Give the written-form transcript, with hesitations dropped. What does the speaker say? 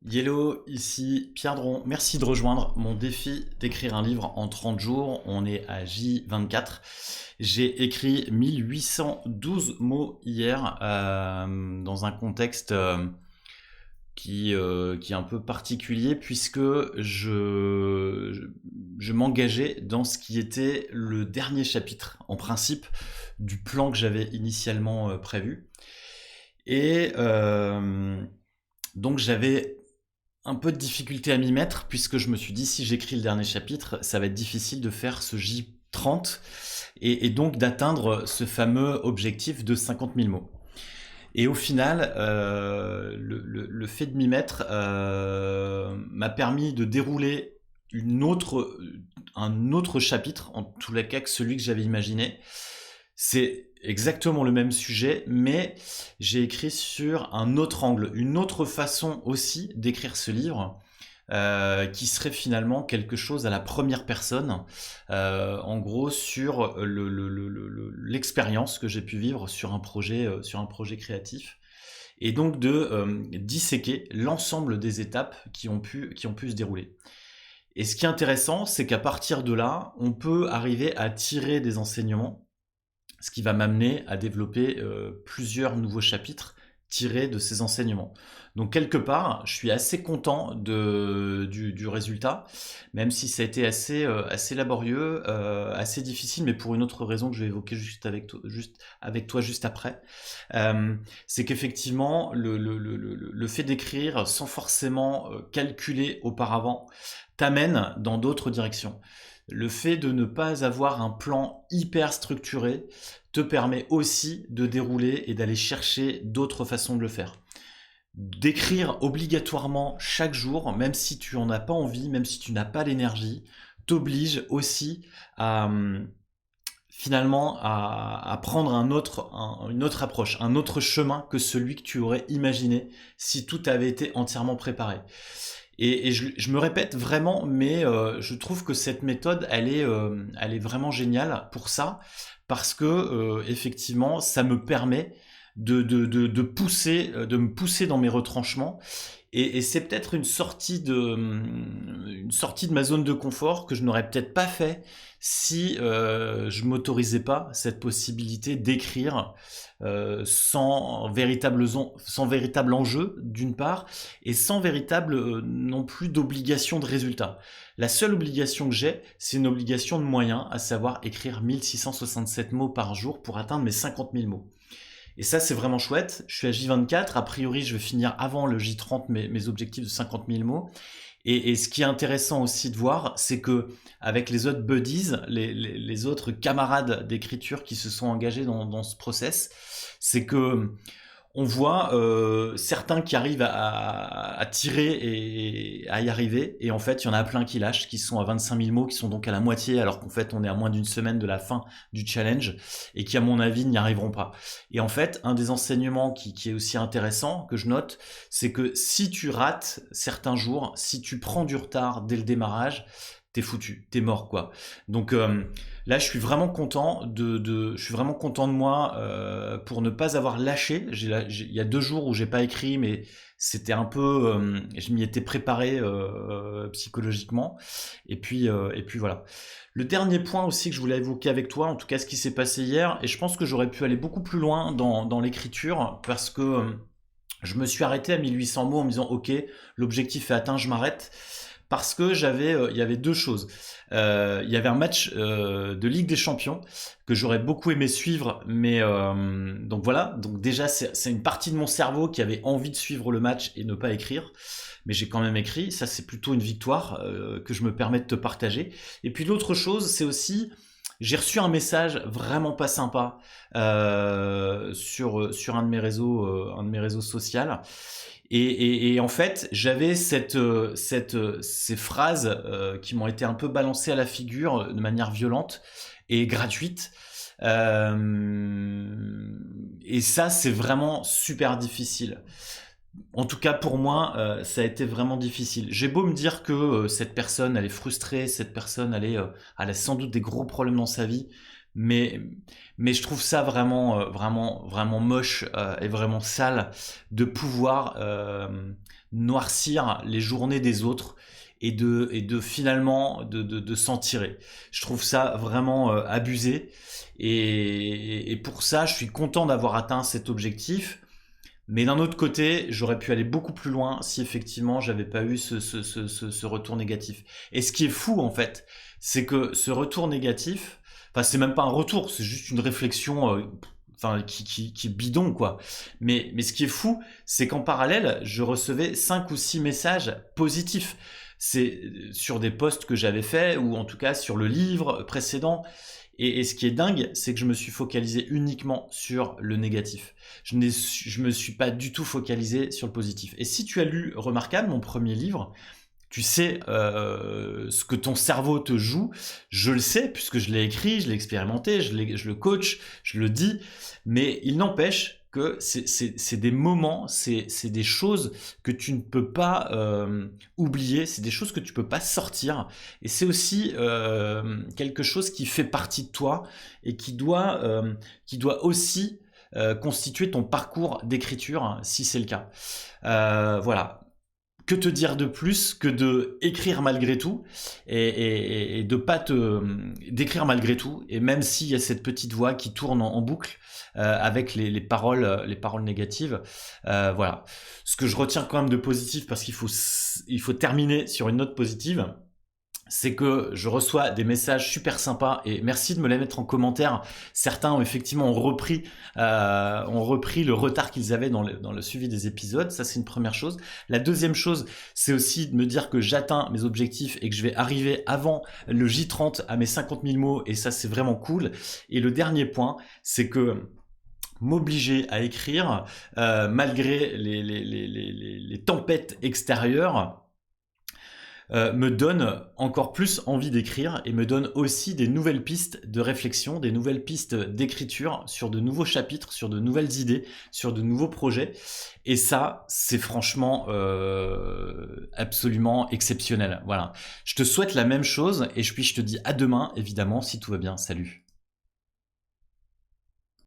Yellow, ici Pierre Dron. Merci de rejoindre mon défi d'écrire un livre en 30 jours. On est à J24. J'ai écrit 1812 mots hier dans un contexte qui est un peu particulier puisque je m'engageais dans ce qui était le dernier chapitre, en principe, du plan que j'avais initialement prévu. Et donc j'avais un peu de difficulté à m'y mettre puisque je me suis dit si j'écris le dernier chapitre, ça va être difficile de faire ce J30 et donc d'atteindre ce fameux objectif de 50 000 mots. Et au final, le fait de m'y mettre m'a permis de dérouler un autre chapitre, en tous les cas que celui que j'avais imaginé. C'est exactement le même sujet, mais j'ai écrit sur un autre angle, une autre façon aussi d'écrire ce livre, qui serait finalement quelque chose à la première personne, en gros sur l'expérience que j'ai pu vivre sur un projet créatif, et donc de disséquer l'ensemble des étapes qui ont pu se dérouler. Et ce qui est intéressant, c'est qu'à partir de là, on peut arriver à tirer des enseignements, ce qui va m'amener à développer plusieurs nouveaux chapitres tirés de ces enseignements. Donc quelque part, je suis assez content du résultat, même si ça a été assez laborieux, assez difficile, mais pour une autre raison que je vais évoquer juste avec toi juste après. C'est qu'effectivement, le fait d'écrire sans forcément calculer auparavant t'amène dans d'autres directions. Le fait de ne pas avoir un plan hyper structuré te permet aussi de dérouler et d'aller chercher d'autres façons de le faire. D'écrire obligatoirement chaque jour, même si tu en as pas envie, même si tu n'as pas l'énergie, t'oblige aussi à finalement à prendre une autre approche, un autre chemin que celui que tu aurais imaginé si tout avait été entièrement préparé. Et je me répète vraiment, mais je trouve que cette méthode, elle est vraiment géniale pour ça, parce que effectivement, ça me permet de me pousser dans mes retranchements. Et c'est peut-être une sortie de ma zone de confort que je n'aurais peut-être pas fait si je m'autorisais pas cette possibilité d'écrire sans véritable enjeu d'une part et sans véritable non plus d'obligation de résultat. La seule obligation que j'ai, c'est une obligation de moyens, à savoir écrire 1667 mots par jour pour atteindre mes 50 000 mots. Et ça, c'est vraiment chouette. Je suis à J24. A priori, je vais finir avant le J30 mes objectifs de 50 000 mots. Et ce qui est intéressant aussi de voir, c'est que avec les autres buddies, les autres camarades d'écriture qui se sont engagés dans ce process, c'est que on voit certains qui arrivent à tirer et à y arriver, et en fait il y en a plein qui lâchent, qui sont à 25 000 mots, qui sont donc à la moitié, alors qu'en fait on est à moins d'une semaine de la fin du challenge, et qui à mon avis n'y arriveront pas. Et en fait, un des enseignements qui est aussi intéressant, que je note, c'est que si tu rates certains jours, si tu prends du retard dès le démarrage, t'es foutu, t'es mort quoi. Donc là, je suis vraiment content de moi pour ne pas avoir lâché. Il y a 2 jours où j'ai pas écrit, mais c'était un peu, je m'y étais préparé psychologiquement. Et puis voilà. Le dernier point aussi que je voulais évoquer avec toi, en tout cas ce qui s'est passé hier, et je pense que j'aurais pu aller beaucoup plus loin dans l'écriture parce que je me suis arrêté à 1800 mots en me disant ok, l'objectif est atteint, je m'arrête. Parce que il y avait deux choses. Il y avait un match de Ligue des Champions que j'aurais beaucoup aimé suivre, mais donc voilà. Donc déjà, c'est une partie de mon cerveau qui avait envie de suivre le match et ne pas écrire, mais j'ai quand même écrit. Ça, c'est plutôt une victoire que je me permets de te partager. Et puis l'autre chose, c'est aussi j'ai reçu un message vraiment pas sympa sur un de mes réseaux sociaux. Et en fait, j'avais ces phrases qui m'ont été un peu balancées à la figure de manière violente et gratuite. Et ça, c'est vraiment super difficile. En tout cas, pour moi, ça a été vraiment difficile. J'ai beau me dire que cette personne, elle est frustrée, cette personne, elle a sans doute des gros problèmes dans sa vie, Mais, mais je trouve ça vraiment, vraiment moche et vraiment sale de pouvoir noircir les journées des autres et de finalement de s'en tirer. Je trouve ça vraiment abusé et pour ça, je suis content d'avoir atteint cet objectif. Mais d'un autre côté, j'aurais pu aller beaucoup plus loin si effectivement j'avais pas eu ce retour négatif. Et ce qui est fou en fait, c'est que ce retour négatif, enfin c'est même pas un retour, c'est juste une réflexion enfin, qui est bidon quoi. Mais ce qui est fou, c'est qu'en parallèle, je recevais 5 ou 6 messages positifs. C'est sur des posts que j'avais faits, ou en tout cas sur le livre précédent. Et ce qui est dingue, c'est que je me suis focalisé uniquement sur le négatif. Je me suis pas du tout focalisé sur le positif. Et si tu as lu Remarquable, mon premier livre, tu sais ce que ton cerveau te joue. Je le sais puisque je l'ai écrit, je l'ai expérimenté, je le coach, je le dis. Mais il n'empêche que c'est des moments, c'est des choses que tu ne peux pas oublier, c'est des choses que tu peux pas sortir. Et c'est aussi quelque chose qui fait partie de toi et qui doit aussi constituer ton parcours d'écriture, hein, si c'est le cas. Voilà. Que te dire de plus que de écrire malgré tout et de pas te d'écrire malgré tout, et même s'il y a cette petite voix qui tourne en boucle avec les paroles négatives, voilà. Ce que je retiens quand même de positif, parce il faut terminer sur une note positive, c'est que je reçois des messages super sympas et merci de me les mettre en commentaire. Certains ont effectivement repris le retard qu'ils avaient dans le suivi des épisodes. Ça, c'est une première chose. La deuxième chose, c'est aussi de me dire que j'atteins mes objectifs et que je vais arriver avant le J30 à mes 50 000 mots, et ça, c'est vraiment cool. Et le dernier point, c'est que m'obliger à écrire malgré les tempêtes extérieures me donne encore plus envie d'écrire et me donne aussi des nouvelles pistes de réflexion, des nouvelles pistes d'écriture sur de nouveaux chapitres, sur de nouvelles idées, sur de nouveaux projets. Et ça, c'est franchement absolument exceptionnel. Voilà. Je te souhaite la même chose et puis je te dis à demain, évidemment, si tout va bien. Salut.